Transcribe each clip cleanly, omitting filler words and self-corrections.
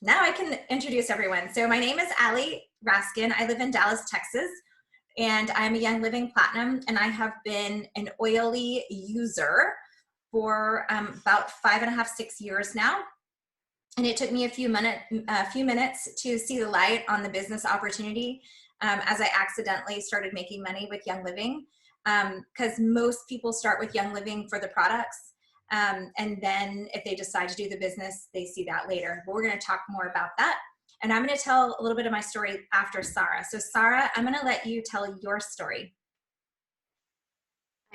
Now I can introduce everyone. So my name is Allie Raskin. I live in Dallas, Texas, and I'm a Young Living Platinum, and I have been an oily user for about 5.5, 6 years now. And it took me a few minutes to see the light on the business opportunity as I accidentally started making money with Young Living, because most people start with Young Living for the products. And then if they decide to do the business, they see that later. But we're going to talk more about that. And I'm going to tell a little bit of my story after Sarah. So Sarah, I'm going to let you tell your story.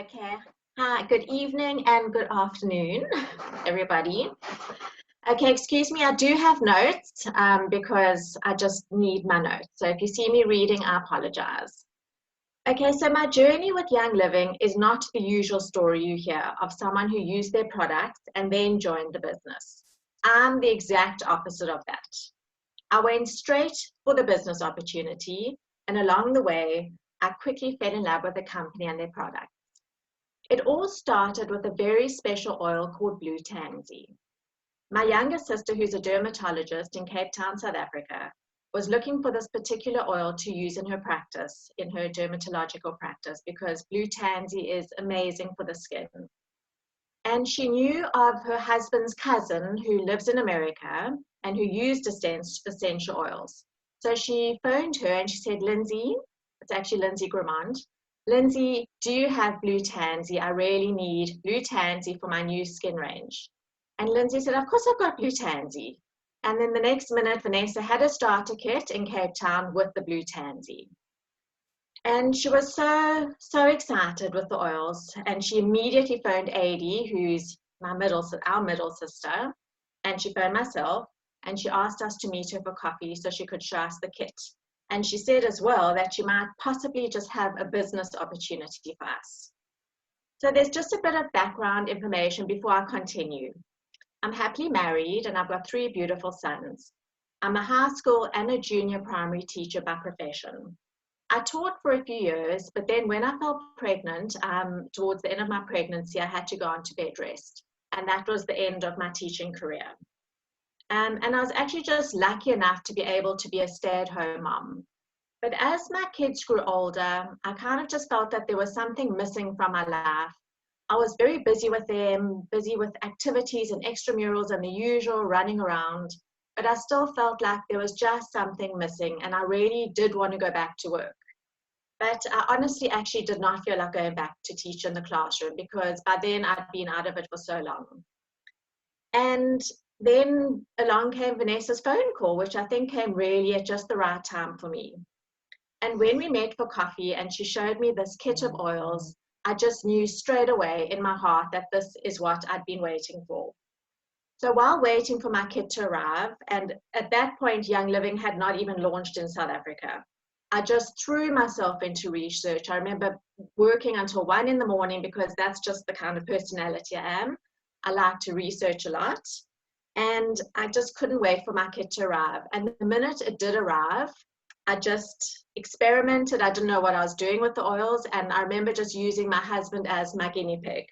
Okay. Hi, good evening and good afternoon, everybody. Okay, excuse me, I do have notes because I just need my notes. So if you see me reading, I apologize. Okay, so my journey with Young Living is not the usual story you hear of someone who used their products and then joined the business. I'm the exact opposite of that. I went straight for the business opportunity, and along the way, I quickly fell in love with the company and their products. It all started with a very special oil called Blue Tansy. My younger sister, who's a dermatologist in Cape Town, South Africa, was looking for this particular oil to use in her practice, in her dermatological practice, because Blue Tansy is amazing for the skin. And she knew of her husband's cousin who lives in America and who used essential oils. So she phoned her and she said, Lindsay, it's actually Lindsay Gramont, Lindsay, do you have Blue Tansy? I really need Blue Tansy for my new skin range. And Lindsay said, of course I've got Blue Tansy. And then the next minute, Vanessa had a starter kit in Cape Town with the Blue Tansy. And she was so excited with the oils. And she immediately phoned Adi, who's our middle sister. And she phoned myself. And she asked us to meet her for coffee so she could show us the kit. And she said as well that she might possibly just have a business opportunity for us. So there's just a bit of background information before I continue. I'm happily married and I've got 3 beautiful sons. I'm a high school and a junior primary teacher by profession. I taught for a few years, but then when I fell pregnant, towards the end of my pregnancy, I had to go on to bed rest. And that was the end of my teaching career. And I was actually just lucky enough to be able to be a stay-at-home mom. But as my kids grew older, I kind of just felt that there was something missing from my life. I was very busy with them, busy with activities and extramurals and the usual running around, but I still felt like there was just something missing and I really did want to go back to work. But I honestly actually did not feel like going back to teach in the classroom because by then I'd been out of it for so long. And then along came Vanessa's phone call, which I think came really at just the right time for me. And when we met for coffee and she showed me this kit of oils, I just knew straight away in my heart that this is what I'd been waiting for. So while waiting for my kit to arrive, and at that point, Young Living had not even launched in South Africa, I just threw myself into research. I remember working until 1 in the morning because that's just the kind of personality I am. I like to research a lot. And I just couldn't wait for my kit to arrive. And the minute it did arrive, I just experimented. I didn't know what I was doing with the oils. And I remember just using my husband as my guinea pig.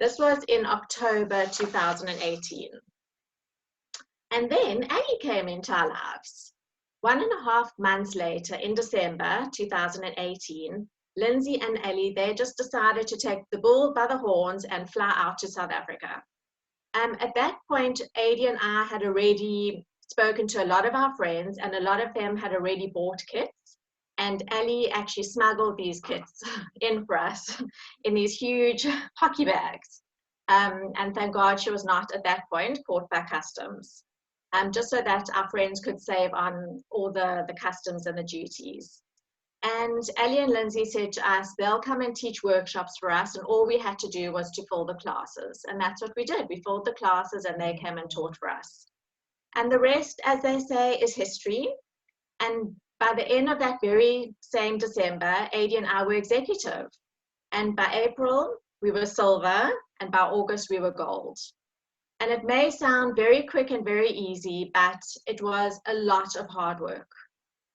This was in October 2018. And then Aggie came into our lives. 1.5 months later, in December 2018, Lindsay and Ellie, they just decided to take the bull by the horns and fly out to South Africa. At that point, Adi and I had already spoken to a lot of our friends and a lot of them had already bought kits. And Ellie actually smuggled these kits in for us in these huge hockey bags. And thank God she was not at that point caught by customs, just so that our friends could save on all the customs and the duties. And Ellie and Lindsay said to us, they'll come and teach workshops for us, and all we had to do was to fill the classes. And that's what we did. We filled the classes, and they came and taught for us. And the rest, as they say, is history. And by the end of that very same December, Adi and I were executive. And by April, we were silver, and by August, we were gold. And it may sound very quick and very easy, but it was a lot of hard work.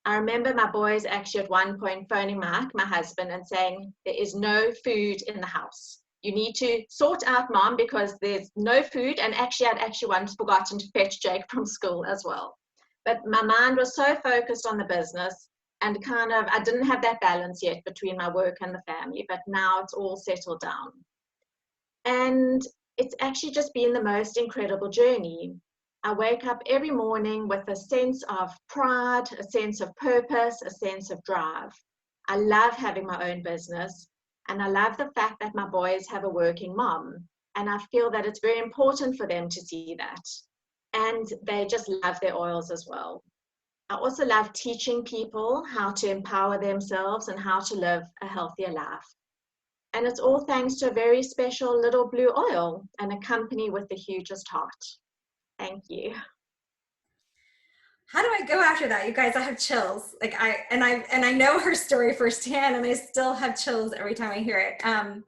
I remember my boys actually at one point phoning Mark, my husband, and saying, there is no food in the house. you need to sort out mom because there's no food. And actually, I'd actually once forgotten to fetch Jake from school as well. But my mind was so focused on the business, and kind of, I didn't have that balance yet between my work and the family, but now it's all settled down. And it's actually just been the most incredible journey. I wake up every morning with a sense of pride, a sense of purpose, a sense of drive. I love having my own business, and I love the fact that my boys have a working mom. And I feel that it's very important for them to see that. And they just love their oils as well. I also love teaching people how to empower themselves and how to live a healthier life. And it's all thanks to a very special little blue oil and a company with the hugest heart. Thank you. How do I go after that? You guys, I have chills. Like I know her story firsthand, and I still have chills every time I hear it.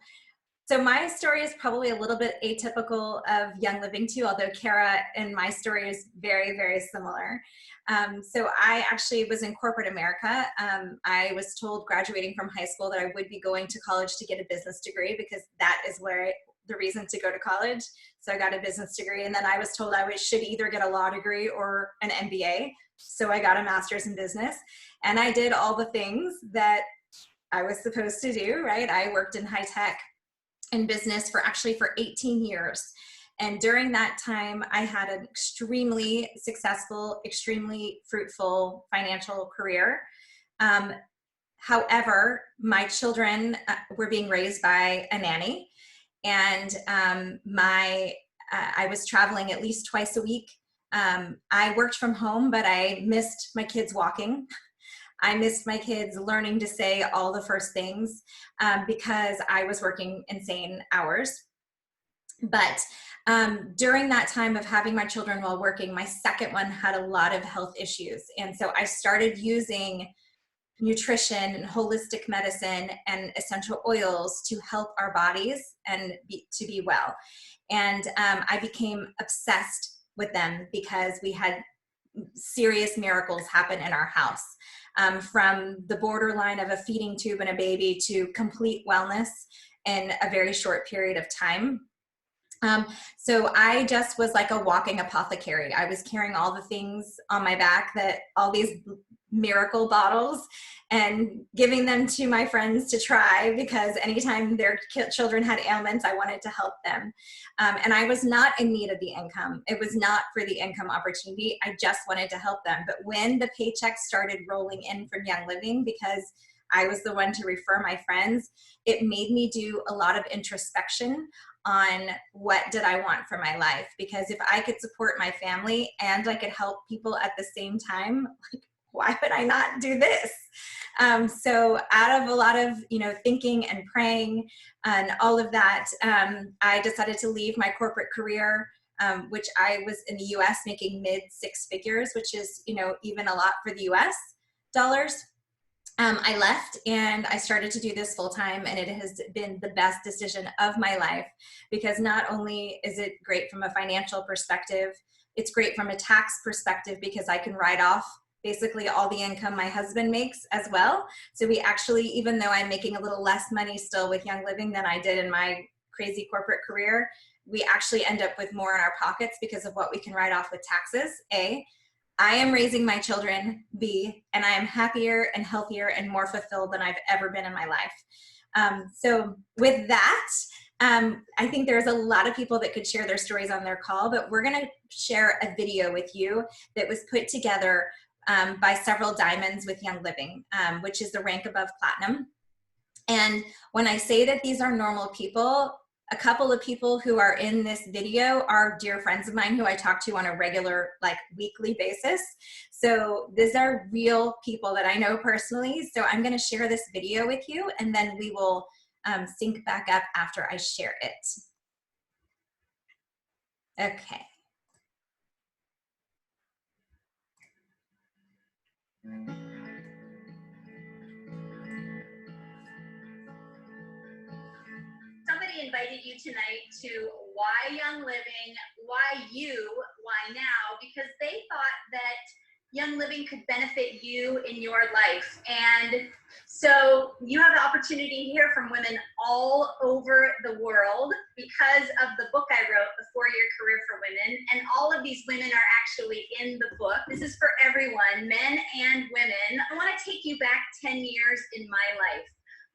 So my story is probably a little bit atypical of Young Living too, although Kara and my story is very, very similar. So I actually was in corporate America. I was told graduating from high school that I would be going to college to get a business degree because that is where the reason to go to college. So I got a business degree, and then I was told I should either get a law degree or an MBA. So I got a master's in business, and I did all the things that I was supposed to do, right? I worked in high tech and business for 18 years. And during that time, I had an extremely successful, extremely fruitful financial career. However, my children were being raised by a nanny, and I was traveling at least twice a week. I worked from home, but I missed my kids walking. I missed my kids learning to say all the first things because I was working insane hours. But during that time of having my children while working, my second one had a lot of health issues. And so I started using nutrition and holistic medicine and essential oils to help our bodies and to be well. And I became obsessed with them because we had serious miracles happen in our house. From the borderline of a feeding tube and a baby to complete wellness in a very short period of time. So I just was like a walking apothecary. I was carrying all the things on my back, that all these miracle bottles, and giving them to my friends to try, because anytime their children had ailments, I wanted to help them. And I was not in need of the income. It was not for the income opportunity. I just wanted to help them. But when the paychecks started rolling in from Young Living, because I was the one to refer my friends, it made me do a lot of introspection on what did I want for my life. Because if I could support my family and I could help people at the same time, like, why would I not do this? So out of a lot of, thinking and praying and all of that, I decided to leave my corporate career, which I was in the US making mid six figures, which is, even a lot for the US dollars. I left and I started to do this full time, and it has been the best decision of my life, because not only is it great from a financial perspective, it's great from a tax perspective because I can write off basically all the income my husband makes as well. So we actually, even though I'm making a little less money still with Young Living than I did in my crazy corporate career, we actually end up with more in our pockets because of what we can write off with taxes, A. I am raising my children, B, and I am happier and healthier and more fulfilled than I've ever been in my life. So with that, I think there's a lot of people that could share their stories on their call, but we're going to share a video with you that was put together by several diamonds with Young Living, which is the rank above platinum. And when I say that these are normal people, a couple of people who are in this video are dear friends of mine who I talk to on a regular, weekly basis. So these are real people that I know personally. So I'm going to share this video with you, and then we will sync back up after I share it. Okay. Somebody invited you tonight to why Young Living, why you, why now? Because they thought that Young Living could benefit you in your life. And so you have the opportunity to hear from women all over the world because of the book I wrote, The 4-Year Career for Women. And all of these women are actually in the book. This is for everyone, men and women. I want to take you back 10 years in my life.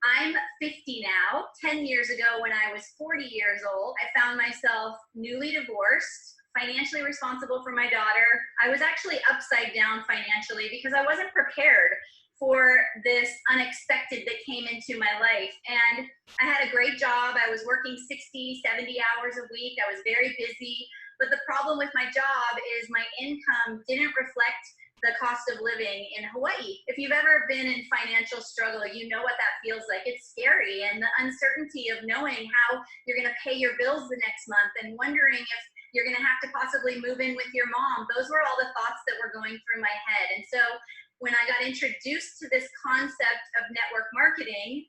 I'm 50 now. 10 years ago, when I was 40 years old, I found myself newly divorced, financially responsible for my daughter. I was actually upside down financially because I wasn't prepared for this unexpected that came into my life. And I had a great job. I was working 60, 70 hours a week. I was very busy. But the problem with my job is my income didn't reflect the cost of living in Hawaii. If you've ever been in financial struggle, you know what that feels like. It's scary, and the uncertainty of knowing how you're going to pay your bills the next month and wondering if you're going to have to possibly move in with your mom. Those were all the thoughts that were going through my head. And so when I got introduced to this concept of network marketing,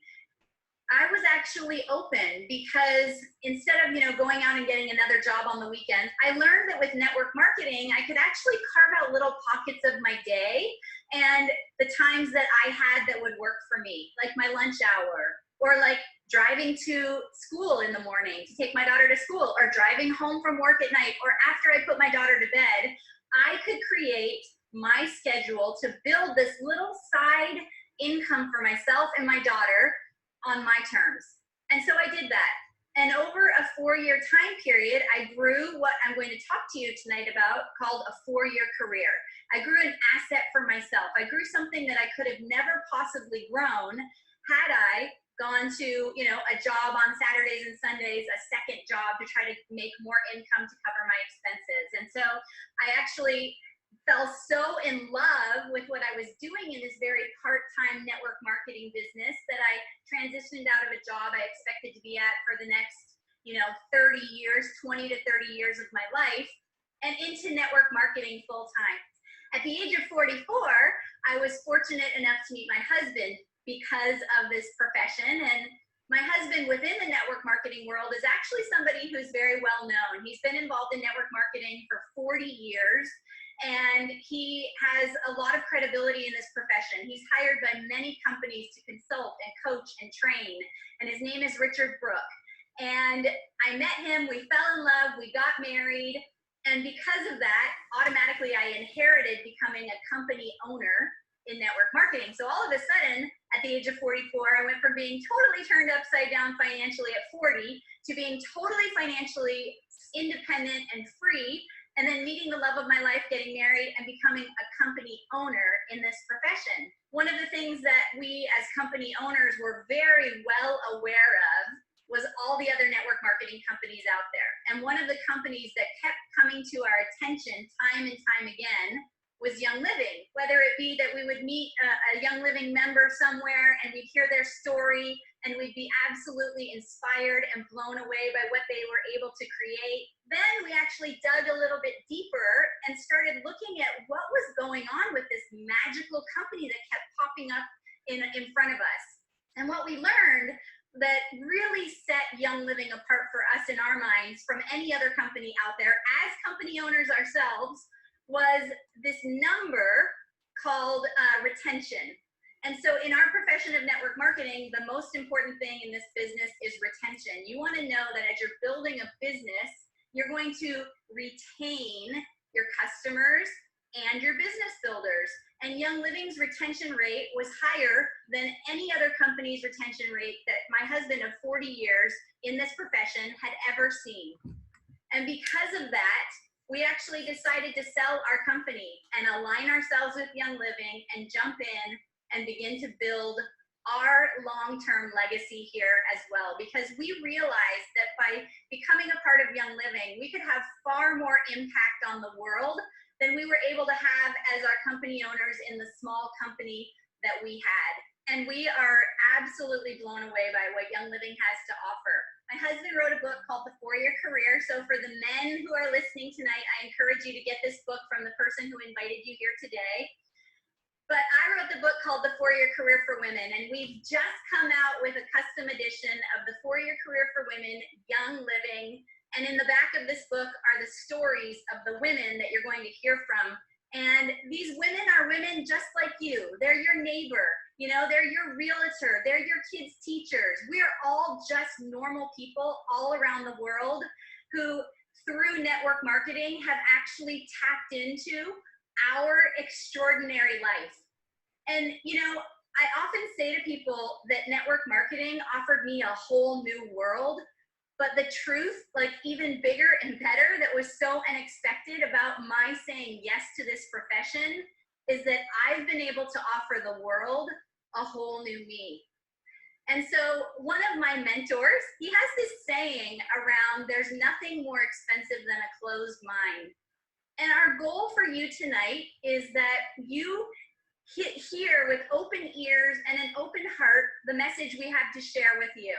I was actually open because instead of, going out and getting another job on the weekends, I learned that with network marketing, I could actually carve out little pockets of my day and the times that I had that would work for me, like my lunch hour, or like driving to school in the morning to take my daughter to school, or driving home from work at night, or after I put my daughter to bed. I could create my schedule to build this little side income for myself and my daughter on my terms. And so I did that. And over a 4-year time period, I grew what I'm going to talk to you tonight about, called a 4-year career. I grew an asset for myself. I grew something that I could have never possibly grown had I gone to, a job on Saturdays and Sundays, a second job to try to make more income to cover my expenses. And so I actually fell so in love with what I was doing in this very part-time network marketing business that I transitioned out of a job I expected to be at for the next, 30 years, 20 to 30 years of my life, and into network marketing full-time. At the age of 44, I was fortunate enough to meet my husband because of this profession. And my husband within the network marketing world is actually somebody who's very well known. He's been involved in network marketing for 40 years. And he has a lot of credibility in this profession. He's hired by many companies to consult and coach and train. And his name is Richard Brook. And I met him, we fell in love, we got married. And because of that, automatically I inherited becoming a company owner in network marketing. So all of a sudden, at the age of 44, I went from being totally turned upside down financially at 40 to being totally financially independent and free, and then meeting the love of my life, getting married, and becoming a company owner in this profession. One of the things that we as company owners were very well aware of was all the other network marketing companies out there. And one of the companies that kept coming to our attention time and time again was Young Living. Whether it be that we would meet a Young Living member somewhere and we'd hear their story and we'd be absolutely inspired and blown away by what they were able to create. Then we actually dug a little bit deeper and started looking at what was going on with this magical company that kept popping up in front of us. And what we learned that really set Young Living apart for us in our minds from any other company out there as company owners ourselves was this number called retention. And so in our profession of network marketing, the most important thing in this business is retention. You want to know that as you're building a business, you're going to retain your customers and your business builders. And Young Living's retention rate was higher than any other company's retention rate that my husband of 40 years in this profession had ever seen. And because of that, we actually decided to sell our company and align ourselves with Young Living and jump in and begin to build our long-term legacy here as well, because we realized that by becoming a part of Young Living, we could have far more impact on the world than we were able to have as our company owners in the small company that we had. And we are absolutely blown away by what Young Living has to offer. My husband wrote a book called The 4-Year Career. So for the men who are listening tonight, I encourage you to get this book from the person who invited you here today. But I wrote the book called The 4-Year Career for Women, and we've just come out with a custom edition of The 4-Year Career for Women, Young Living. And in the back of this book are the stories of the women that you're going to hear from And these women are women just like you. They're your neighbor, you know, they're your realtor, they're your kids' teachers. We are all just normal people all around the world who, through network marketing, have actually tapped into our extraordinary life. And, you know, I often say to people that network marketing offered me a whole new world. But the truth, like even bigger and better, that was so unexpected about my saying yes to this profession is that I've been able to offer the world a whole new me. And so one of my mentors, he has this saying around, there's nothing more expensive than a closed mind. And our goal for you tonight is that you hear with open ears and an open heart the message we have to share with you.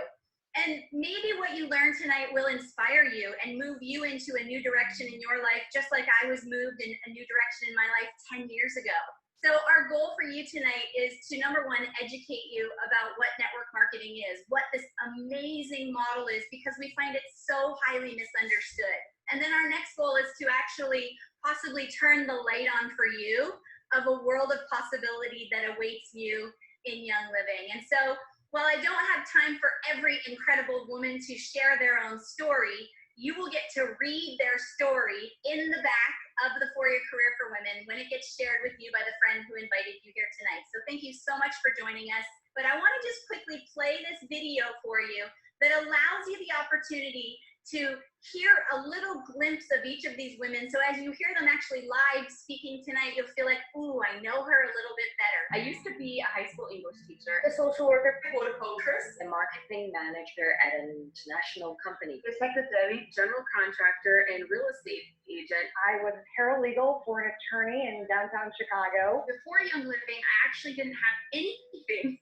And maybe what you learned tonight will inspire you and move you into a new direction in your life, just like I was moved in a new direction in my life 10 years ago. So our goal for you tonight is to, number one, educate you about what network marketing is, what this amazing model is, because we find it so highly misunderstood. And then our next goal is to actually possibly turn the light on for you of a world of possibility that awaits you in Young Living. And so while I don't have time for every incredible woman to share their own story, you will get to read their story in the back of the 4-Year Career for Women when it gets shared with you by the friend who invited you here tonight. So thank you so much for joining us. But I want to just quickly play this video for you that allows you the opportunity to hear a little glimpse of each of these women. So as you hear them actually live speaking tonight, you'll feel like, ooh, I know her a little bit better. I used to be a high school English teacher, a social worker, horticulturist, a marketing manager at an international company, a secretary, general contractor, and real estate agent. I was paralegal for an attorney in downtown Chicago. Before Young Living, I actually didn't have anything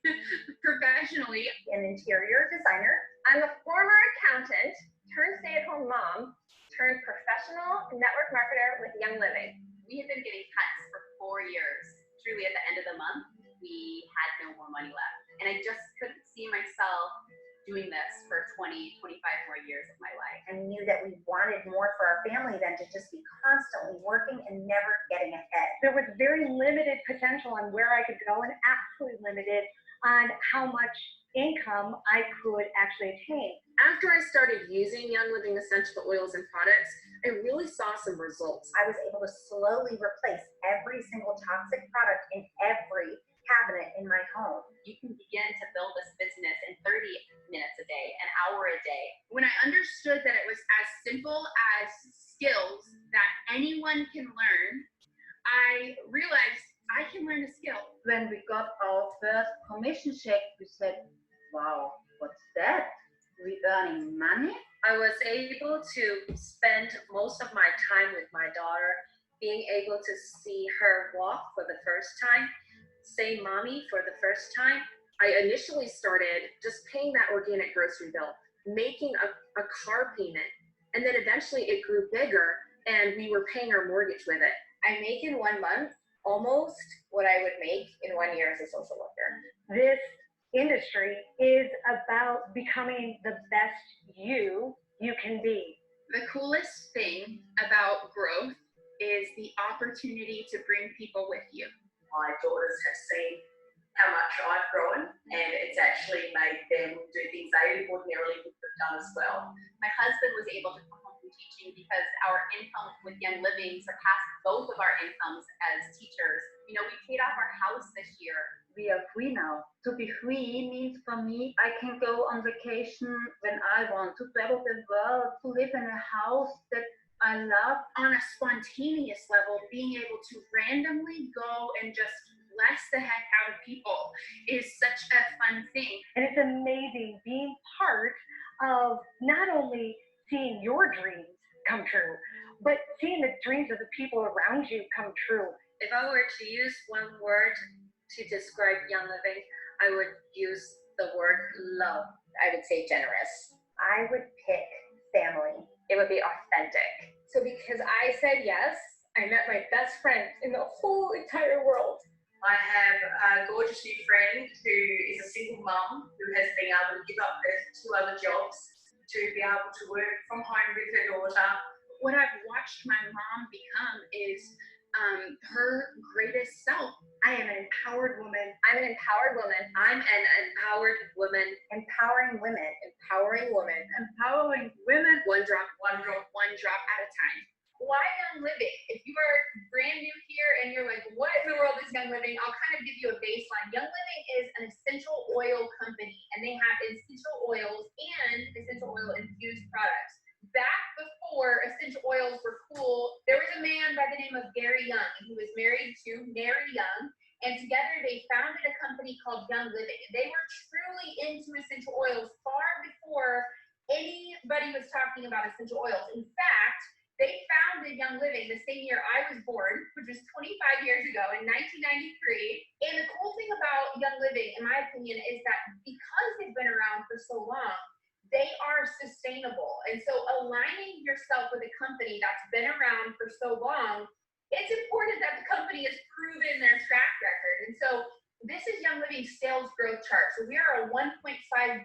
professionally. An interior designer. I'm a former accountant, turned stay-at-home mom, turned professional network marketer with Young Living. We had been getting cuts for 4 years. Truly, at the end of the month, we had no more money left. And I just couldn't see myself doing this for 20, 25 more years of my life. And knew that we wanted more for our family than to just be constantly working and never getting ahead. There was very limited potential on where I could go and absolutely limited on how much income I could actually attain. After I started using Young Living essential oils and products, I really saw some results. I was able to slowly replace every single toxic product in every cabinet in my home. You can begin to build this business in 30 minutes a day, an hour a day. When I understood that it was as simple as skills that anyone can learn, I realized I can learn a skill. When we got our first commission check, we said, wow, what's that? We earning money? I was able to spend most of my time with my daughter, being able to see her walk for the first time, say mommy for the first time. I initially started just paying that organic grocery bill, making a car payment, and then eventually it grew bigger and we were paying our mortgage with it. I make in 1 month almost what I would make in 1 year as a social worker. This industry is about becoming the best you can be. The coolest thing about growth is the opportunity to bring people with you. My daughters have seen how much I've grown, and it's actually made them do things they ordinarily would have done as well. My husband was able to come home from teaching because our income with Young Living surpassed both of our incomes as teachers. You know, we paid off our house this year. We are free now. To be free means for me, I can go on vacation when I want, to travel the world, to live in a house that I love. On a spontaneous level, being able to randomly go and just bless the heck out of people is such a fun thing. And it's amazing being part of not only seeing your dreams come true, but seeing the dreams of the people around you come true. If I were to use one word to describe Young Living, I would use the word love. I would say generous. I would pick family. It would be authentic. So because I said yes, I met my best friend in the whole entire world. I have a gorgeous new friend who is a single mum who has been able to give up her 2 other jobs to be able to work from home with her daughter. What I've watched my mom become is her greatest self. I am an empowered woman. I'm an empowered woman. I'm an empowered woman. Empowering women. Empowering women. Empowering women. One drop at a time. Why Young Living? If you are brand new here and you're like, what in the world is Young Living? I'll kind of give you a baseline. Young Living is an essential oil company, and they have essential oils and essential oil infused products. Back before essential oils were cool, there was a man by the name of Gary Young, and he was married to Mary Young, and together they founded a company called Young Living. And they were truly into essential oils far before anybody was talking about essential oils. In fact, they founded Young Living the same year I was born, which was 25 years ago in 1993. And the cool thing about Young Living, in my opinion, is that because they've been around for so long, they are sustainable. And so aligning yourself with a company that's been around for so long, it's important that the company has proven their track record. And so this is Young Living's sales growth chart. So we are a $1.5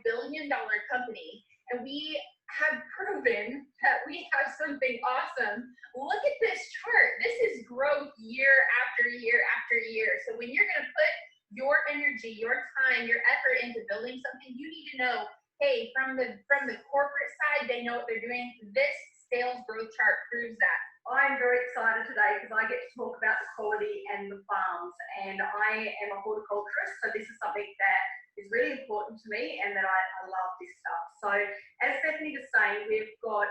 billion company, and we have proven that we have something awesome. Look at this chart. This is growth year after year after year. So when you're going to put your energy, your time, your effort into building something, you need to know, hey, from the corporate side, they know what they're doing. This sales growth chart proves that. I'm very excited today because I get to talk about the quality and the farms, and I am a horticulturist, so this is something that is really important to me and that I love this stuff. So as Bethany was saying, we've got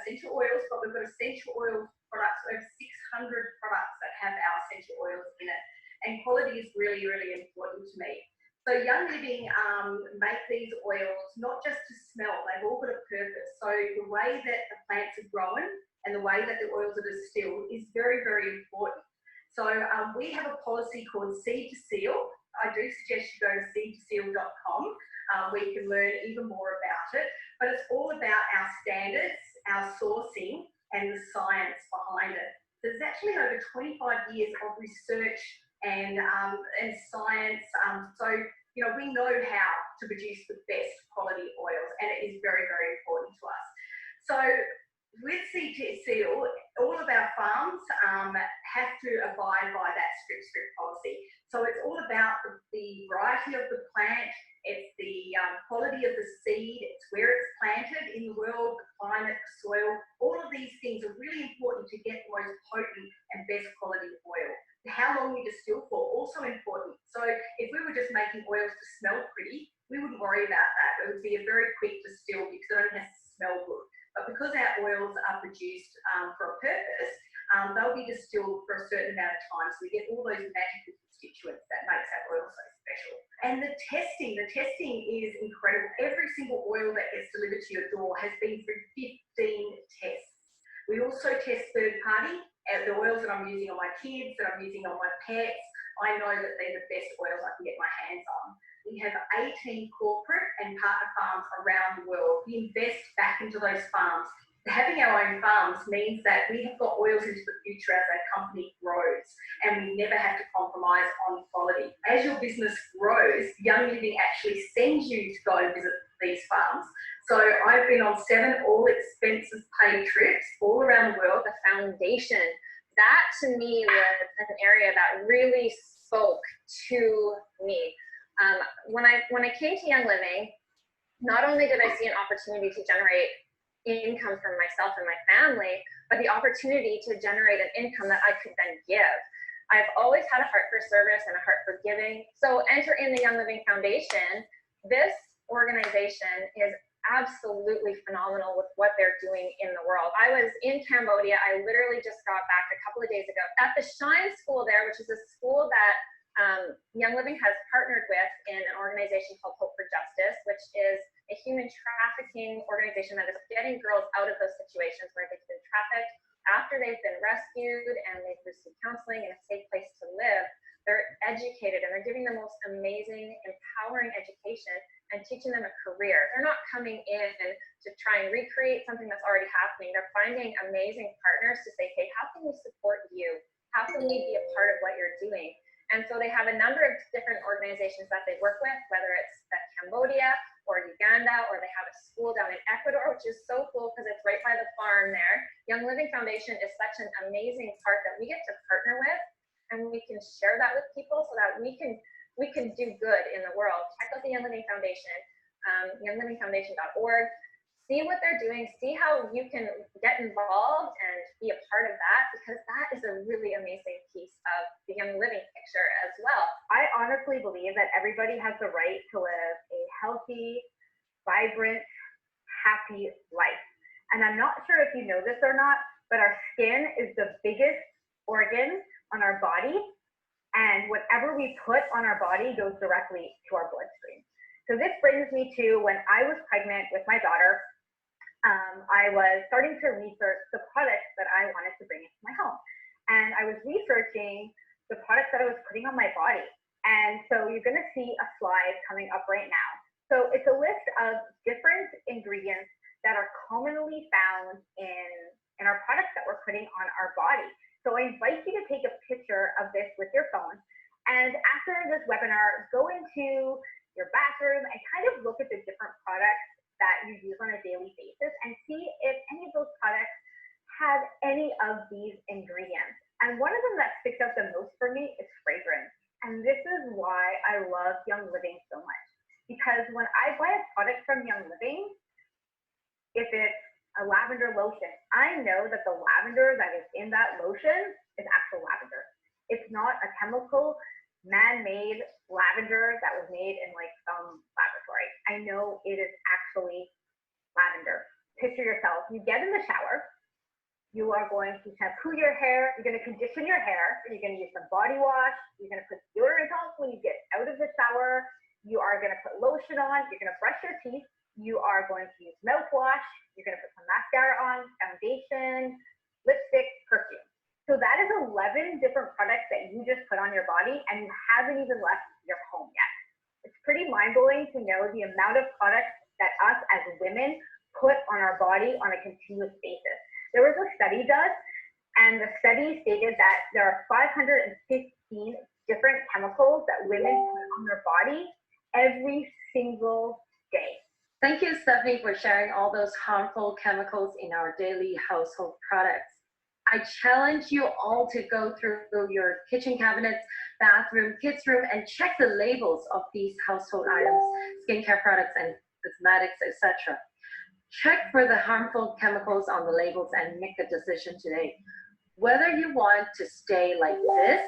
essential oils, but we've got essential oil products. We have 600 products that have our essential oils in it, and quality is really, really important to me. So Young Living make these oils not just to smell, they've all got a purpose. So the way that the plants are grown and the way that the oils are distilled is very, very important. So we have a policy called Seed to Seal. I do suggest you go to seedtoseal.com where you can learn even more about it. But it's all about our standards, our sourcing, and the science behind it. There's actually over 25 years of research and science. So, you know, we know how to produce the best quality oils, and it is very, very important to us. So with Seed to Seal, all of our farms have to abide by that strict policy. So it's all about the variety of the plant, it's the quality of the seed, it's where it's planted in the world, the climate, the soil. All of these things are really important to get the most potent and best quality oil. How long we distill for, also important. So if we were just making oils to smell pretty, we wouldn't worry about that. It would be a very quick distill because it only has to smell good. But because our oils are produced for a purpose, they'll be distilled for a certain amount of time. So we get all those magical constituents that makes that oil so special. And the testing is incredible. Every single oil that gets delivered to your door has been through 15 tests. We also test third party. The oils that I'm using on my kids, that I'm using on my pets, I know that they're the best oils I can get my hands on. We have 18 corporate and partner farms around the world. We invest back into those farms. Having our own farms means that we have got oils into the future as our company grows, and we never have to compromise on quality. As your business grows, Young Living actually sends you to go and visit these farms. So I've been on 7 all expenses paid trips all around the world. The foundation, that to me was an area that really spoke to me. When I came to Young Living, not only did I see an opportunity to generate income for myself and my family, but the opportunity to generate an income that I could then give. I've always had a heart for service and a heart for giving. So enter in the Young Living Foundation. This organization is absolutely phenomenal with what they're doing in the world. I was in Cambodia. I literally just got back a couple of days ago at the Shine School there, which is a school that Young Living has partnered with in an organization called Hope for Justice, which is a human trafficking organization that is getting girls out of those situations where they've been trafficked after they've been rescued and they've received counseling and a safe place to live. They're educated and they're giving the most amazing, empowering education and teaching them a career. They're not coming in to try and recreate something that's already happening. They're finding amazing partners to say, hey, how can we support you? How can we be a part of what you're doing? And so they have a number of different organizations that they work with, whether it's Cambodia or Uganda, or they have a school down in Ecuador, which is so cool because it's right by the farm there. Young Living Foundation is such an amazing part that we get to partner can share that with people so that we can do good in the world. Check out the Young Living Foundation, younglivingfoundation.org. See what they're doing, see how you can get involved and be a part of that, because that is a really amazing piece of the Young Living picture as well. I honestly believe that everybody has the right to live a healthy, vibrant, happy life. And I'm not sure if you know this or not, but our skin is the biggest organ on our body, and whatever we put on our body goes directly to our bloodstream. So this brings me to when I was pregnant with my daughter. I was starting to research the products that I wanted to bring into my home. And I was researching the products that I was putting on my body. And so you're going to see a slide coming up right now. So it's a list of different ingredients that are commonly found in our products that we're putting on our body. So I invite you to take a picture of this with your phone. And after this webinar, go into your bathroom and kind of look at the different products that you use on a daily basis and see if any of those products have any of these ingredients. And one of them that sticks out the most for me is fragrance. And this is why I love Young Living so much. Because when I buy a product from Young Living, if it's a lavender lotion, I know that the lavender that is in that lotion is actual lavender. It's not a chemical, man-made lavender that was made in like some laboratory. I know it is actually lavender. Picture yourself, you get in the shower, you are going to shampoo your hair, you're going to condition your hair, you're going to use some body wash, you're going to put deodorant on when you get out of the shower, you are going to put lotion on, you're going to brush your teeth, you are going to use mouthwash, you're going to put some mascara on, foundation, lipstick, perfume. So that is 11 different products that you just put on your body, and you haven't even left your home yet. It's pretty mind-blowing to know the amount of products that us as women put on our body on a continuous basis. There was a study done, and the study stated that there are 515 different chemicals that women put on their body every single day. Thank you, Stephanie, for sharing all those harmful chemicals in our daily household products. I challenge you all to go through your kitchen cabinets, bathroom, kids' room, and check the labels of these household items, skincare products, and cosmetics, etc. Check for the harmful chemicals on the labels and make a decision today, whether you want to stay like this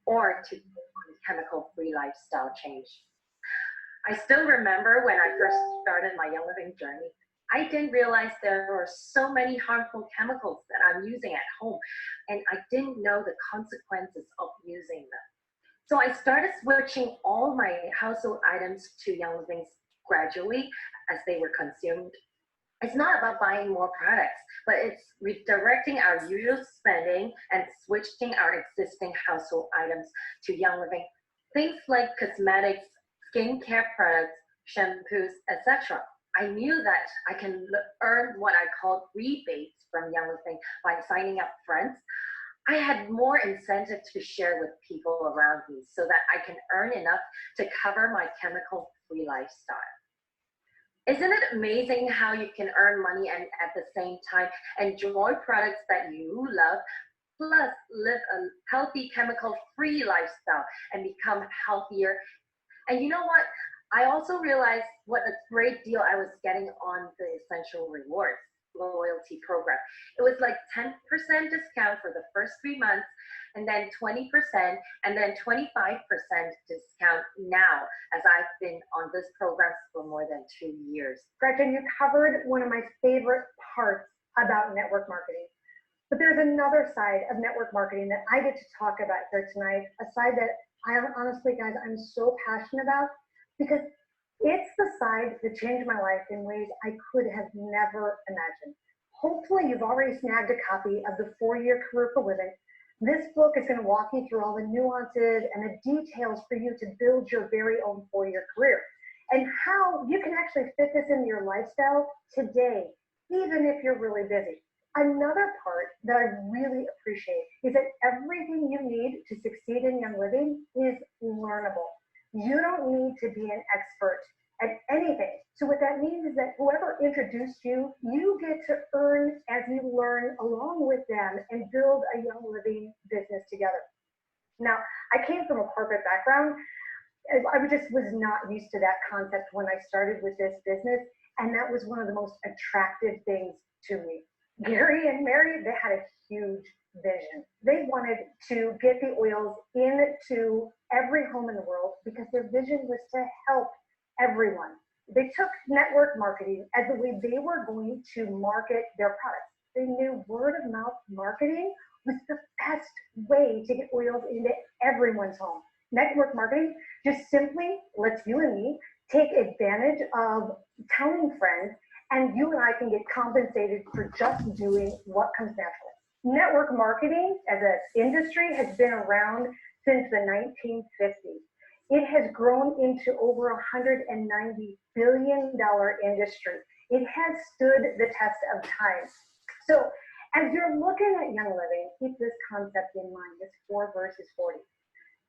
or to go on a chemical-free lifestyle change. I still remember when I first started my Young Living journey, I didn't realize there were so many harmful chemicals that I'm using at home, and I didn't know the consequences of using them. So I started switching all my household items to Young Living gradually as they were consumed. It's not about buying more products, but it's redirecting our usual spending and switching our existing household items to Young Living. Things like cosmetics, skincare products, shampoos, etc. I knew that I can earn what I call rebates from Young Living by signing up friends. I had more incentive to share with people around me so that I can earn enough to cover my chemical-free lifestyle. Isn't it amazing how you can earn money and at the same time enjoy products that you love, plus live a healthy chemical-free lifestyle and become healthier? And you know what? I also realized what a great deal I was getting on the Essential Rewards loyalty program. It was like 10% discount for the first 3 months, and then 20%, and then 25% discount now, as I've been on this program for more than 2 years. Gretchen, you covered one of my favorite parts about network marketing. But there's another side of network marketing that I get to talk about here tonight, a side that I honestly, guys, I'm so passionate about, because it's the side that changed my life in ways I could have never imagined. Hopefully you've already snagged a copy of the 4-Year Career for Women. This book is going to walk you through all the nuances and the details for you to build your very own 4-year career, and how you can actually fit this into your lifestyle today, even if you're really busy. Another part that I really appreciate is that everything you need to succeed in Young Living is learnable. You don't need to be an expert at anything. So what that means is that whoever introduced you, you get to earn as you learn along with them and build a Young Living business together. Now, I came from a corporate background. I just was not used to that concept when I started with this business. And that was one of the most attractive things to me. Gary and Mary, they had a huge vision. They wanted to get the oils into every home in the world because their vision was to help everyone. They took network marketing as the way they were going to market their products. They knew word of mouth marketing was the best way to get oils into everyone's home. Network marketing just simply lets you and me take advantage of telling friends, and you and I can get compensated for just doing what comes naturally. Network marketing as an industry has been around since the 1950s. It has grown into over $190 billion industry. It has stood the test of time. So as you're looking at Young Living, keep this concept in mind, this 4 versus 40.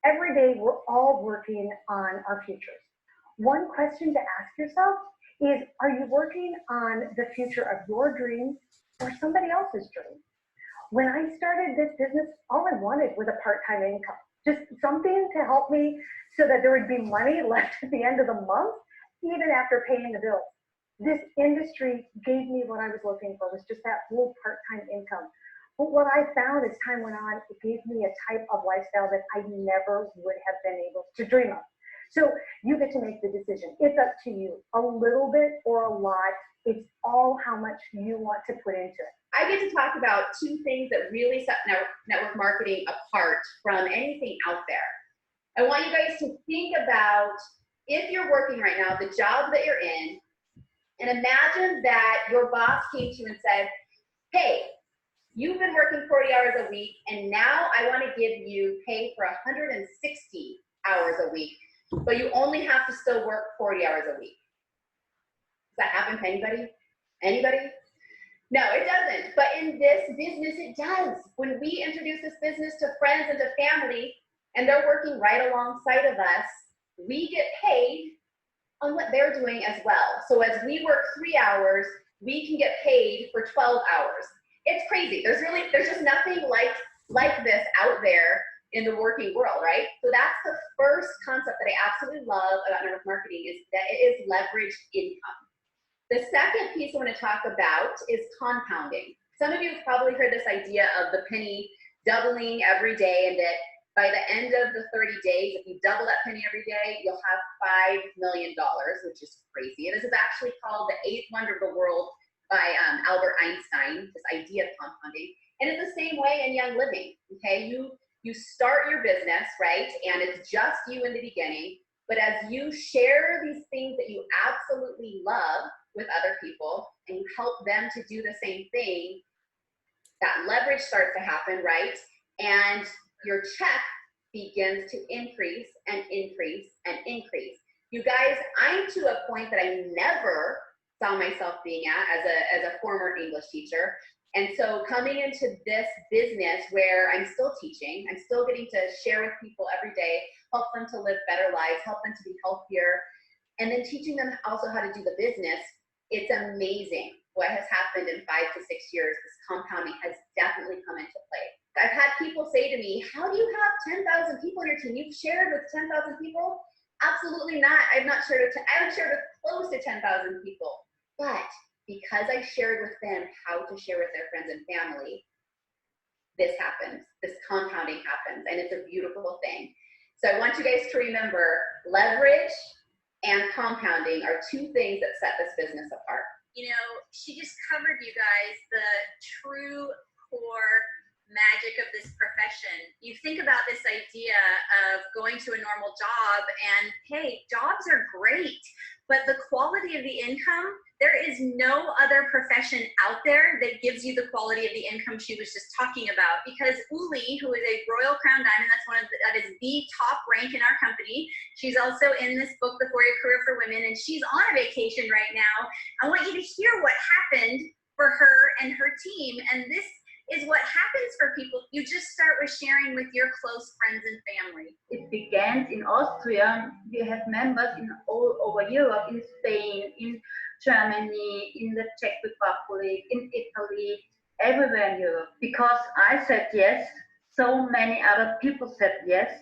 Every day, we're all working on our futures. One question to ask yourself is, are you working on the future of your dreams or somebody else's dream? When I started this business, all I wanted was a part-time income, just something to help me so that there would be money left at the end of the month, even after paying the bills. This industry gave me what I was looking for, was just that whole part-time income. But what I found as time went on, it gave me a type of lifestyle that I never would have been able to dream of. So you get to make the decision. It's up to you, a little bit or a lot. It's all how much you want to put into it. I get to talk about 2 things that really set network marketing apart from anything out there. I want you guys to think about, if you're working right now, the job that you're in, and imagine that your boss came to you and said, hey, you've been working 40 hours a week, and now I want to give you pay for 160 hours a week, but you only have to still work 40 hours a week. Does that happen to anybody? Anybody? No, it doesn't. But in this business, it does. When we introduce this business to friends and to family, and they're working right alongside of us, we get paid on what they're doing as well. So as we work 3 hours, we can get paid for 12 hours. It's crazy. There's just nothing like this out there in the working world, right? So that's the first concept that I absolutely love about network marketing, is that it is leveraged income. The second piece I want to talk about is compounding. Some of you have probably heard this idea of the penny doubling every day, and that by the end of the 30 days, if you double that penny every day, you'll have $5 million, which is crazy. And this is actually called the 8th wonder of the world by Albert Einstein, this idea of compounding. And it's the same way in Young Living, okay? You start your business, right? And it's just you in the beginning, but as you share these things that you absolutely love with other people, and you help them to do the same thing, that leverage starts to happen, right? And your check begins to increase and increase and increase. You guys, I'm to a point that I never saw myself being at as a former English teacher. And so coming into this business where I'm still teaching, I'm still getting to share with people every day, help them to live better lives, help them to be healthier, and then teaching them also how to do the business. It's amazing what has happened in 5 to 6 years. This compounding has definitely come into play. I've had people say to me, how do you have 10,000 people on your team? You've shared with 10,000 people? Absolutely not. I haven't shared with close to 10,000 people. But because I shared with them how to share with their friends and family, this happens. This compounding happens, and it's a beautiful thing. So I want you guys to remember, leverage and compounding are 2 things that set this business apart. You know, she just covered, you guys, the true core magic of this profession. You think about this idea of going to a normal job, and hey, jobs are great, but the quality of the income, there is no other profession out there that gives you the quality of the income she was just talking about. Because Uli, who is a Royal Crown Diamond, that is the top rank in our company. She's also in this book, The 4-Year Career for Women, and she's on a vacation right now. I want you to hear what happened for her and her team. And this is what happens for people. You just start with sharing with your close friends and family. It began in Austria. We have members in all over Europe, in Spain, in Germany, in the Czech Republic, in Italy, everywhere in Europe. Because I said yes, so many other people said yes.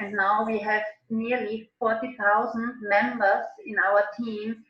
and now we have nearly 40,000 members in our team.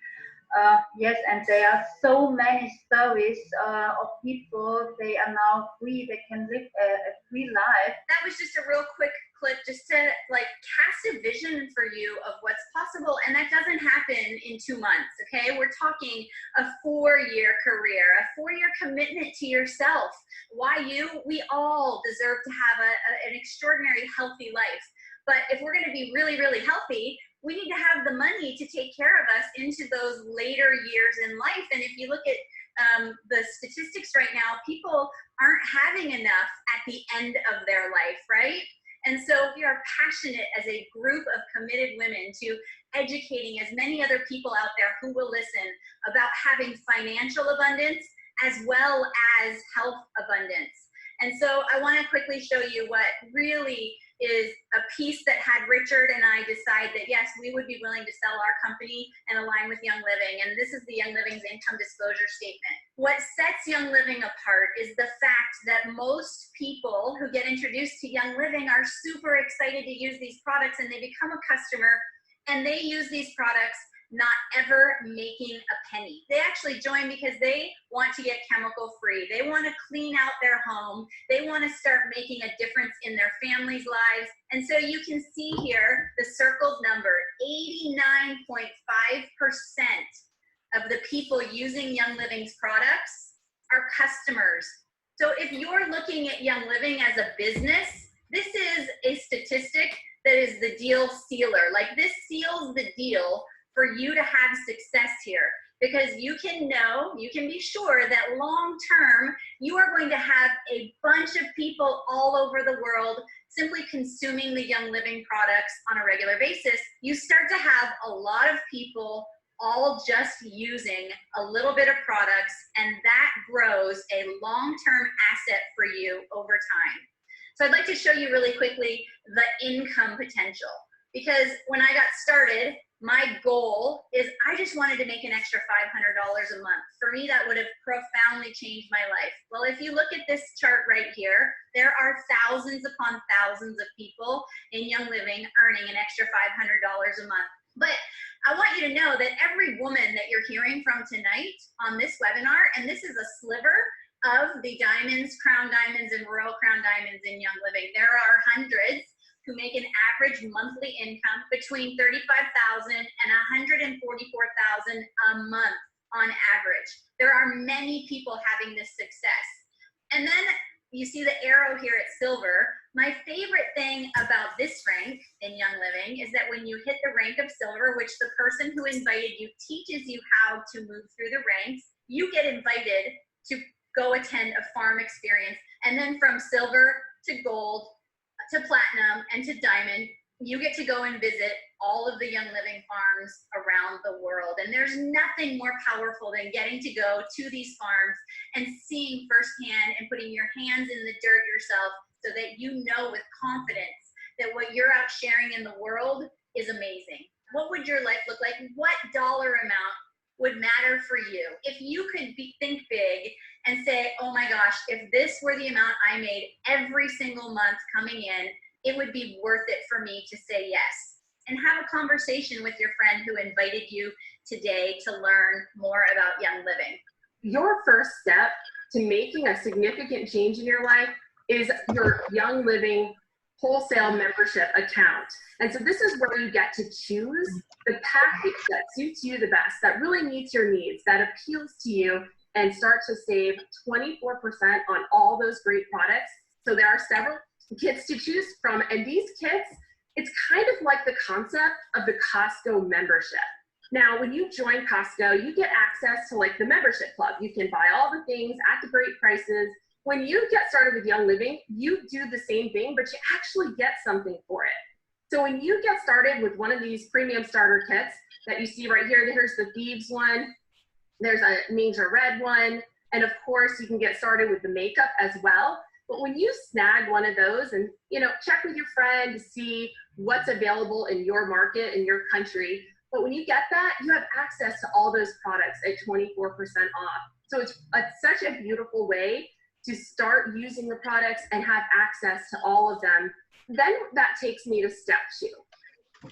Yes, and there are so many stories of people. They are now free. They can live a free life. That was just a real quick clip just to like cast a vision for you of what's possible. And that doesn't happen in 2 months, okay? We're talking a 4-year career, a 4-year commitment to yourself. Why you? We all deserve to have an extraordinary healthy life. But if we're gonna be really, really healthy, we need to have the money to take care of us into those later years in life. And if you look at the statistics right now, people aren't having enough at the end of their life, right? And so we are passionate as a group of committed women to educating as many other people out there who will listen about having financial abundance as well as health abundance. And so I want to quickly show you what really is a piece that had Richard and I decide that yes, we would be willing to sell our company and align with Young Living. And this is the Young Living's income disclosure statement. What sets Young Living apart is the fact that most people who get introduced to Young Living are super excited to use these products, and they become a customer and they use these products not ever making a penny. They actually join because they want to get chemical free. They want to clean out their home. They want to start making a difference in their families' lives. And so you can see here the circled number, 89.5% of the people using Young Living's products are customers. So if you're looking at Young Living as a business, this is a statistic that is the deal sealer. Like this seals the deal for you to have success here, because you can know, you can be sure that long term, you are going to have a bunch of people all over the world simply consuming the Young Living products on a regular basis. You start to have a lot of people all just using a little bit of products, and that grows a long-term asset for you over time. So I'd like to show you really quickly the income potential, because when I got started, my goal is I just wanted to make an extra $500 a month. For me, that would have profoundly changed my life. Well, if you look at this chart right here, there are thousands upon thousands of people in Young Living earning an extra $500 a month. But I want you to know that every woman that you're hearing from tonight on this webinar, and this is a sliver of the diamonds, crown diamonds, and royal crown diamonds in Young Living. There are hundreds who make an average monthly income between $35,000 and $144,000 a month on average. There are many people having this success. And then you see the arrow here at silver. My favorite thing about this rank in Young Living is that when you hit the rank of silver, which the person who invited you teaches you how to move through the ranks, you get invited to go attend a farm experience. And then from silver to gold, to platinum, and to diamond, you get to go and visit all of the Young Living farms around the world. And there's nothing more powerful than getting to go to these farms and seeing firsthand and putting your hands in the dirt yourself so that you know with confidence that what you're out sharing in the world is amazing. What would your life look like? What dollar amount would matter for you? If you could think big and say, oh my gosh, if this were the amount I made every single month coming in, it would be worth it for me to say yes. And have a conversation with your friend who invited you today to learn more about Young Living. Your first step to making a significant change in your life is your Young Living wholesale membership account. And so this is where you get to choose the package that suits you the best, that really meets your needs, that appeals to you, and start to save 24% on all those great products. So there are several kits to choose from, and these kits, it's kind of like the concept of the Costco membership. Now, when you join Costco, you get access to like the membership club. You can buy all the things at the great prices. When you get started with Young Living, you do the same thing, but you actually get something for it. So when you get started with one of these premium starter kits that you see right here, here's the Thieves one, there's a Major Red one, and of course you can get started with the makeup as well. But when you snag one of those and check with your friend to see what's available in your market, in your country, but when you get that, you have access to all those products at 24% off. So it's such a beautiful way to start using the products and have access to all of them, then that takes me to step 2.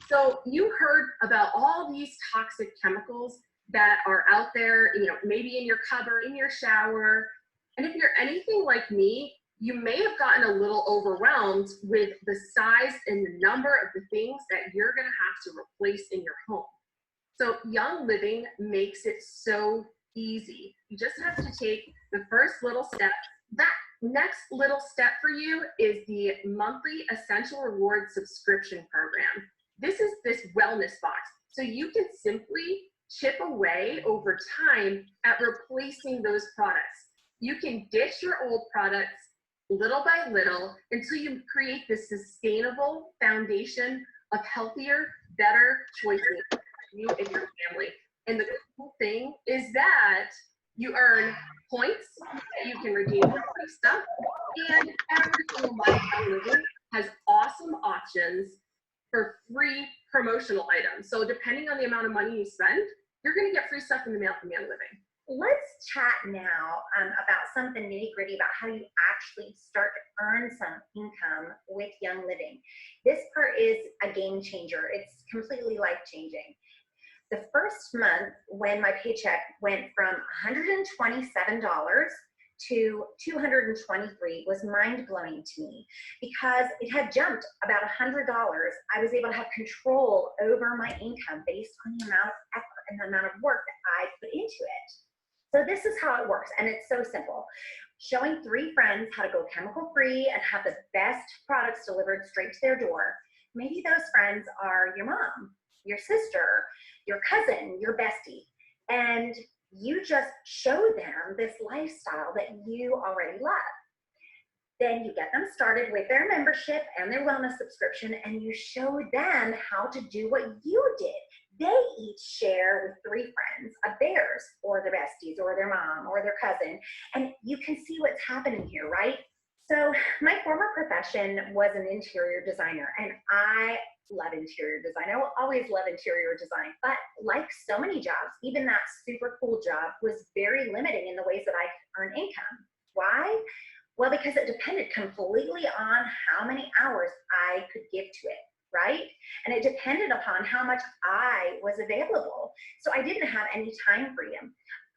So you heard about all these toxic chemicals that are out there, you know, maybe in your cupboard, in your shower. And if you're anything like me, you may have gotten a little overwhelmed with the size and the number of the things that you're going to have to replace in your home. So Young Living makes it so easy. You just have to take the first little step. That next little step for you is the monthly Essential Rewards subscription program. This is this wellness box. So you can simply chip away over time at replacing those products. You can ditch your old products little by little until you create this sustainable foundation of healthier, better choices for you and your family. And the cool thing is that you earn points that you can redeem for free stuff, and every single month Young Living has awesome options for free promotional items. So depending on the amount of money you spend, you're going to get free stuff in the mail from Young Living. Let's chat now about some of the nitty gritty about how you actually start to earn some income with Young Living. This part is a game changer. It's completely life-changing. The first month when my paycheck went from $127 to $223 was mind-blowing to me because it had jumped about $100. I was able to have control over my income based on the amount of effort and the amount of work that I put into it. So this is how it works, and it's so simple. Showing 3 friends how to go chemical-free and have the best products delivered straight to their door. Maybe those friends are your mom, your sister, your cousin, your bestie, and you just show them this lifestyle that you already love. Then you get them started with their membership and their wellness subscription, and you show them how to do what you did. They each share with 3 friends of theirs, or their besties, or their mom, or their cousin, and you can see what's happening here, right? So my former profession was an interior designer, and I love interior design. I will always love interior design, but like so many jobs, even that super cool job was very limiting in the ways that I could earn income. Why? Well, because it depended completely on how many hours I could give to it, right? And it depended upon how much I was available. So I didn't have any time freedom.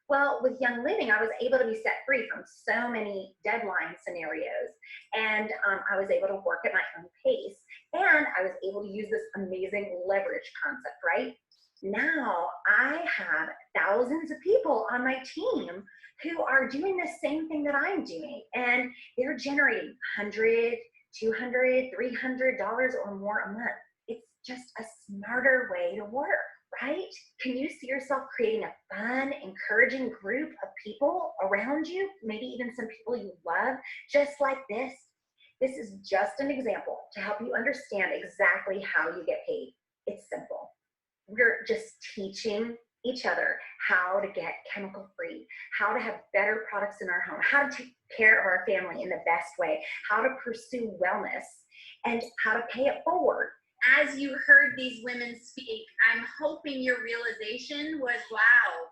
Well, with Young Living, I was able to be set free from so many deadline scenarios, and I was able to work at my own pace, and I was able to use this amazing leverage concept, right? Now I have thousands of people on my team who are doing the same thing that I'm doing, and they're generating $100, $200, $300 or more a month. It's just a smarter way to work, right? Can you see yourself creating a fun, encouraging group of people around you? Maybe even some people you love, just like this. This is just an example to help you understand exactly how you get paid. It's simple. We're just teaching each other how to get chemical free, how to have better products in our home, how to take care of our family in the best way, how to pursue wellness, and how to pay it forward. As you heard these women speak, I'm hoping your realization was, wow,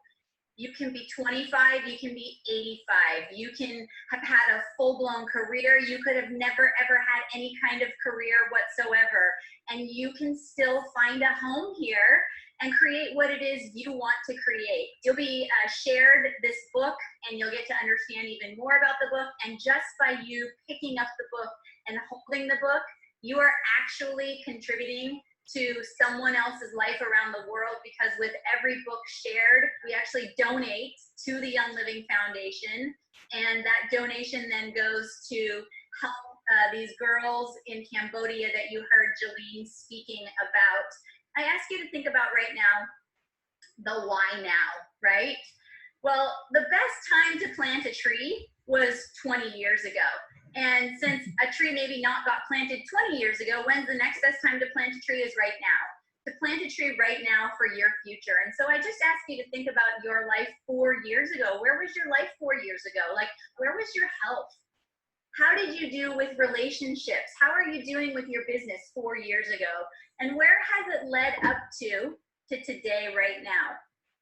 you can be 25, you can be 85, you can have had a full-blown career, you could have never ever had any kind of career whatsoever, and you can still find a home here and create what it is you want to create. You'll be shared this book, and you'll get to understand even more about the book, and just by you picking up the book and holding the book, you are actually contributing to someone else's life around the world, because with every book shared, we actually donate to the Young Living Foundation, and that donation then goes to help these girls in Cambodia that you heard Jolene speaking about. I ask you to think about right now, the why now, right? Well, the best time to plant a tree was 20 years ago. And since a tree maybe not got planted 20 years ago, when's the next best time to plant a tree is right now. To plant a tree right now for your future. And so I just ask you to think about your life 4 years ago. Where was your life 4 years ago? Like, where was your health? How did you do with relationships? How are you doing with your business 4 years ago? And where has it led up to today right now?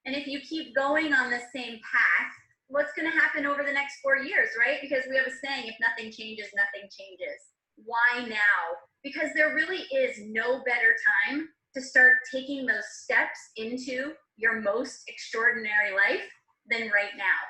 And if you keep going on the same path, what's going to happen over the next 4 years, right? Because we have a saying, if nothing changes, nothing changes. Why now? Because there really is no better time to start taking those steps into your most extraordinary life than right now.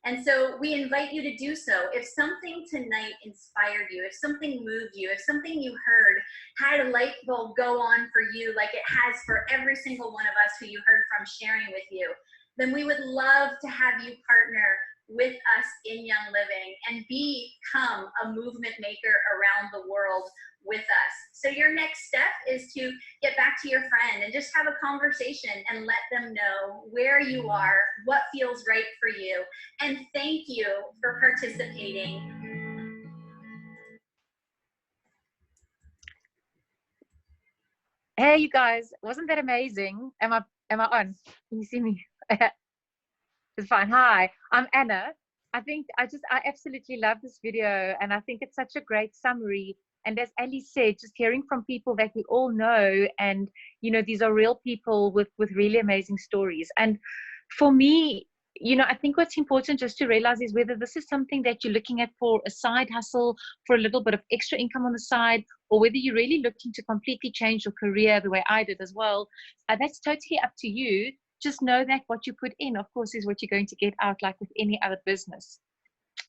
And so we invite you to do so. If something tonight inspired you, if something moved you, if something you heard had a light bulb go on for you like it has for every single one of us who you heard from sharing with you, then we would love to have you partner with us in Young Living and become a movement maker around the world with us. So your next step is to get back to your friend and just have a conversation and let them know where you are, what feels right for you, and thank you for participating. Hey, you guys, wasn't that amazing? Am I on? Can you see me? It's fine. Hi, I'm Anna. I absolutely love this video, and I think it's such a great summary. And as Ali said, just hearing from people that we all know, and these are real people with really amazing stories. And for me, I think what's important just to realize is whether this is something that you're looking at for a side hustle, for a little bit of extra income on the side, or whether you're really looking to completely change your career the way I did as well. That's totally up to you. Just know that what you put in, of course, is what you're going to get out, like with any other business.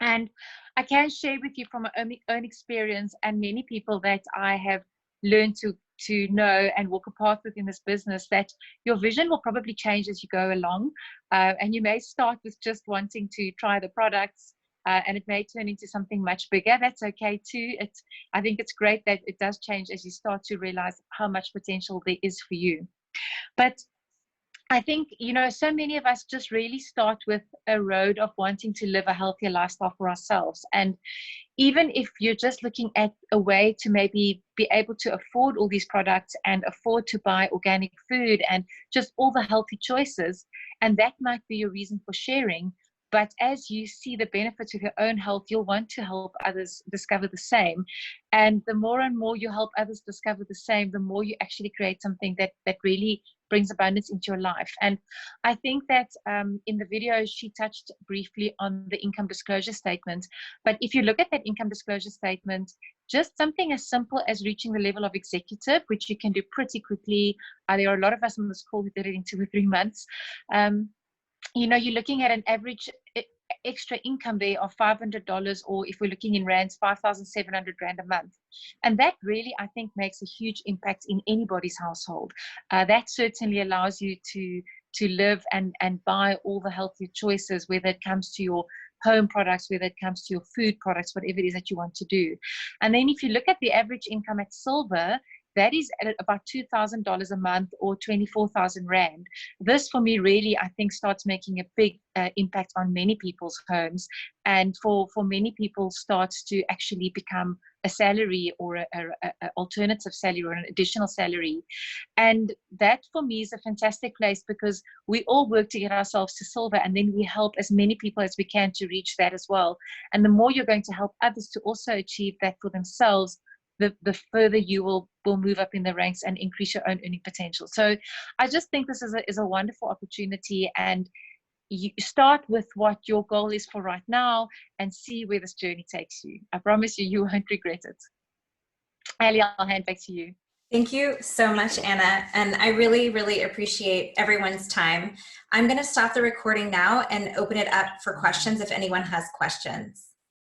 And I can share with you from my own experience and many people that I have learned to know and walk a path with in this business, that your vision will probably change as you go along. And you may start with just wanting to try the products, and it may turn into something much bigger. That's okay too. I think it's great that it does change as you start to realize how much potential there is for you. But I think, so many of us just really start with a road of wanting to live a healthier lifestyle for ourselves. And even if you're just looking at a way to maybe be able to afford all these products and afford to buy organic food and just all the healthy choices, and that might be your reason for sharing. But as you see the benefits of your own health, you'll want to help others discover the same. And the more and more you help others discover the same, the more you actually create something that really brings abundance into your life. And I think that in the video, she touched briefly on the income disclosure statement. But if you look at that income disclosure statement, just something as simple as reaching the level of executive, which you can do pretty quickly. There are a lot of us on this call who did it in 2 or 3 months. You're looking at an average extra income there of $500, or if we're looking in rands, 5,700 rand a month. And that really, I think, makes a huge impact in anybody's household. That certainly allows you to live and buy all the healthy choices, whether it comes to your home products, whether it comes to your food products, whatever it is that you want to do. And then if you look at the average income at silver, that is at about $2,000 a month, or 24,000 Rand. This, for me, really, I think, starts making a big impact on many people's homes. And for many people, starts to actually become a salary, or a alternative salary, or an additional salary. And that, for me, is a fantastic place, because we all work to get ourselves to silver, and then we help as many people as we can to reach that as well. And the more you're going to help others to also achieve that for themselves, the further you will move up in the ranks and increase your own earning potential. So I just think this is a wonderful opportunity, and you start with what your goal is for right now and see where this journey takes you. I promise you won't regret it. Ali, I'll hand back to you. Thank you so much, Anna. And I really, really appreciate everyone's time. I'm going to stop the recording now and open it up for questions if anyone has questions.